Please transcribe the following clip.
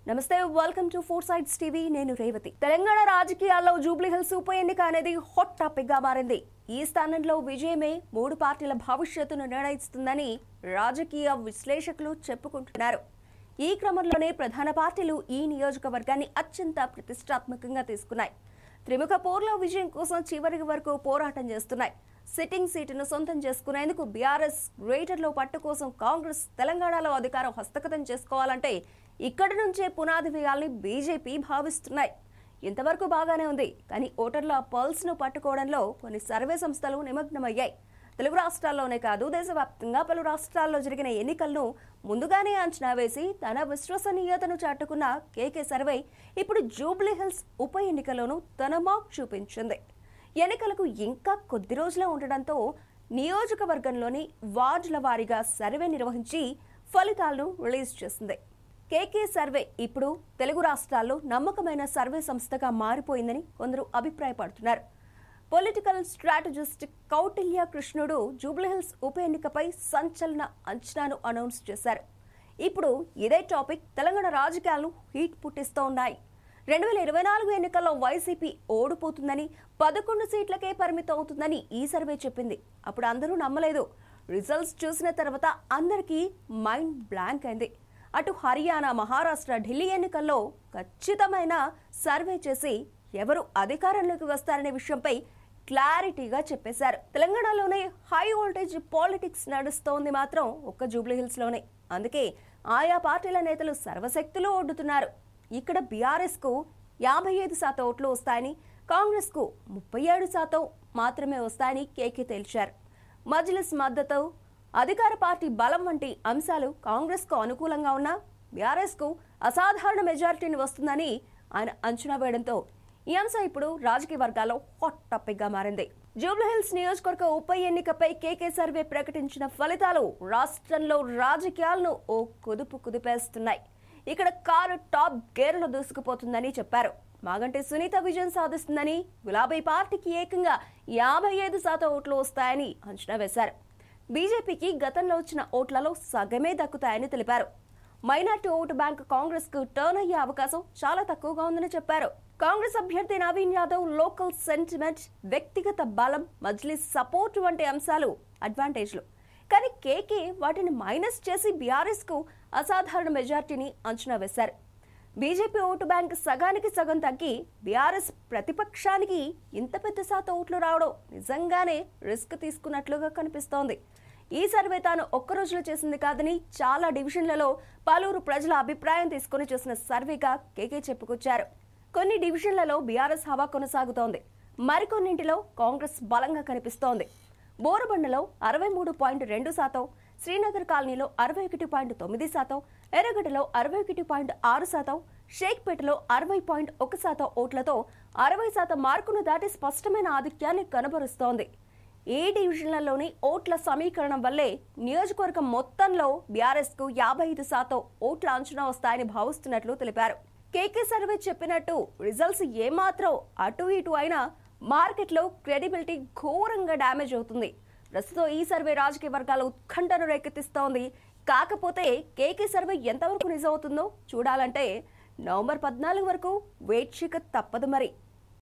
నమస్తే, welcome to four sides TV. నేను రేవతి. తెలంగాణ రాజకీయాల్లో జూబ్లీ హిల్స్ ఉప ఎన్నిక అనేది హాట్ టాపిక్ గా మారింది. ఈ స్థానంలో విజయమే మూడు పార్టీల భవిష్యత్తును నిర్ణయిస్తుందని రాజకీయ విశ్లేషకులు చెప్పుకుంటున్నారు. ఈ క్రమంలోనే ప్రధాన పార్టీలు ఈ నియోజకవర్గాన్ని అత్యంత ప్రతిష్టాత్మకంగా తీసుకున్నాయి. త్రిముఖ పోర్లో విజయం కోసం చివరి వరకు పోరాటం చేస్తున్నాయి. సిట్టింగ్ సీటును సొంతం చేసుకునేందుకు బీఆర్ఎస్, గ్రేటర్లో పట్టు కోసం కాంగ్రెస్ తెలంగాణలో అధికారం హస్తగతం చేసుకోవాలంటే ఇక్కడి నుంచే పునాది వేయాలని బీజేపీ భావిస్తున్నాయి. ఇంతవరకు బాగానే ఉంది, కానీ ఓటర్ల పల్స్ ను పట్టుకోవడంలో కొన్ని సర్వే సంస్థలు నిమగ్నమయ్యాయి. తెలుగు రాష్ట్రాల్లోనే కాదు, దేశవ్యాప్తంగా పలు రాష్ట్రాల్లో జరిగిన ఎన్నికలను ముందుగానే అంచనా వేసి తన విశ్వసనీయతను చాటుకున్న కేకే సర్వే ఇప్పుడు జూబ్లీ హిల్స్ ఉప ఎన్నికలోనూ తన మార్క్ చూపించింది. ఎన్నికలకు ఇంకా కొద్ది రోజులే ఉండడంతో నియోజకవర్గంలోని వార్డుల వారీగా సర్వే నిర్వహించి ఫలితాలను రిలీజ్ చేసింది. కేకే సర్వే ఇప్పుడు తెలుగు రాష్ట్రాల్లో నమ్మకమైన సర్వే సంస్థగా మారిపోయిందని కొందరు అభిప్రాయపడుతున్నారు. పొలిటికల్ స్ట్రాటజిస్ట్ కౌటిల్య కృష్ణుడు జూబ్లీహిల్స్ ఉప ఎన్నికపై సంచలన అంచనాను అనౌన్స్ చేశారు. ఇప్పుడు ఇదే టాపిక్ తెలంగాణ రాజకీయాలను హీట్ పుట్టిస్తూ ఉన్నాయి. 2024 ఎన్నికల్లో వైసీపీ ఓడిపోతుందని, 11 సీట్లకే పరిమితం అవుతుందని ఈ సర్వే చెప్పింది. అప్పుడు అందరూ నమ్మలేదు. రిజల్ట్స్ చూసిన తర్వాత అందరికీ మైండ్ బ్లాంక్ అయింది. అటు హర్యానా, మహారాష్ట్ర, ఢిల్లీ ఎన్నికల్లో ఖచ్చితమైన సర్వే చేసి ఎవరు అధికారంలోకి వస్తారనే విషయంపై క్లారిటీగా చెప్పేశారు. తెలంగాణలోనే హై వోల్టేజ్ పాలిటిక్స్ నడుస్తోంది మాత్రం ఒక్క జూబ్లీహిల్స్ లోనే. అందుకే ఆయా పార్టీల నేతలు సర్వశక్తులు ఒడ్డుతున్నారు. ఇక్కడ బీఆర్ఎస్ కు 55% ఓట్లు వస్తాయని, కాంగ్రెస్ కు 37% మాత్రమే వస్తాయని కేకే తేల్చారు. మజ్లిస్ మద్దతు, అధికార పార్టీ బలం వంటి అంశాలు కాంగ్రెస్ కు అనుకూలంగా ఉన్నా బీఆర్ఎస్ కు అసాధారణ మెజారిటీని వస్తుందని ఆయన అంచనా వేయడంతో ఈ అంశం ఇప్పుడు రాజకీయ వర్గాల్లో హాట్ టాపిక్ గా మారింది. జూబ్లీహిల్స్ నియోజకవర్గ ఉప ఎన్నికపై కేకే సర్వే ప్రకటించిన ఫలితాలు రాష్ట్రంలో రాజకీయాలను ఓ కుదిపేస్తున్నాయి. ఇక్కడ కారు టాప్ గేర్ లో దూసుకుపోతుందని చెప్పారు. మాగంటి సునీత విజయం సాధిస్తుందని, గులాబీ పార్టీకి ఏకంగా 55% ఓట్లు వస్తాయని అంచనా వేశారు. బీజేపీకి గతంలో వచ్చిన ఓట్లలో సగమే దక్కుతాయని తెలిపారు. మైనార్టీ ఓటు బ్యాంక్ కాంగ్రెస్ కు టర్న్ అయ్యే అవకాశం చాలా తక్కువగా ఉందని చెప్పారు. కాంగ్రెస్ అభ్యర్థి నవీన్ యాదవ్ లోకల్ సెంటిమెంట్, వ్యక్తిగత బలం, మజ్లిస్ సపోర్ట్ వంటి అంశాలు అడ్వాంటేజ్లు. కానీ కేకే వాటిని మైనస్ చేసి బీఆర్ఎస్ కు అసాధారణ మెజార్టీని అంచనా వేశారు. బీజేపీ ఓటు బ్యాంక్ సగానికి సగం తగ్గి బీఆర్ఎస్ ప్రతిపక్షానికి ఇంత పెద్ద శాతం ఓట్లు రావడం నిజంగానే రిస్క్ తీసుకున్నట్లుగా కనిపిస్తోంది. ఈ సర్వే తాను ఒక్క రోజులో చేసింది కాదని, చాలా డివిజన్లలో పలువురు ప్రజల అభిప్రాయం తీసుకుని చేసిన సర్వేగా కేకే చెప్పుకొచ్చారు. కొన్ని డివిజన్లలో బీఆర్ఎస్ హవా కొనసాగుతోంది, మరికొన్నింటిలో కాంగ్రెస్ బలంగా కనిపిస్తోంది. బోరబండలో 63.2%, శ్రీనగర్ కాలనీలో 61.9%, ఎర్రగడ్డలో 61.6%, షేక్పేటలో 60.1% ఓట్లతో 60% మార్కును దాటి స్పష్టమైన ఆధిక్యాన్ని కనబరుస్తోంది. ఈ డివిజన్లలోని ఓట్ల సమీకరణం వల్లే నియోజకవర్గం మొత్తంలో బీఆర్ఎస్ కు 55% ఓట్ల అంచనా వస్తాయని భావిస్తున్నట్లు తెలిపారు. కేకే సర్వే చెప్పినట్టు రిజల్ట్స్ ఏమాత్రం అటు ఇటు అయినా మార్కెట్లో క్రెడిబిలిటీ ఘోరంగా డ్యామేజ్ అవుతుంది. ప్రస్తుతం ఈ సర్వే రాజకీయ వర్గాల ఉత్కంఠను రేకెత్తిస్తోంది. కాకపోతే కేకే సర్వే ఎంతవరకు నిజమవుతుందో చూడాలంటే నవంబర్ 14 వరకు వెయిట్ చేయక తప్పదు మరి.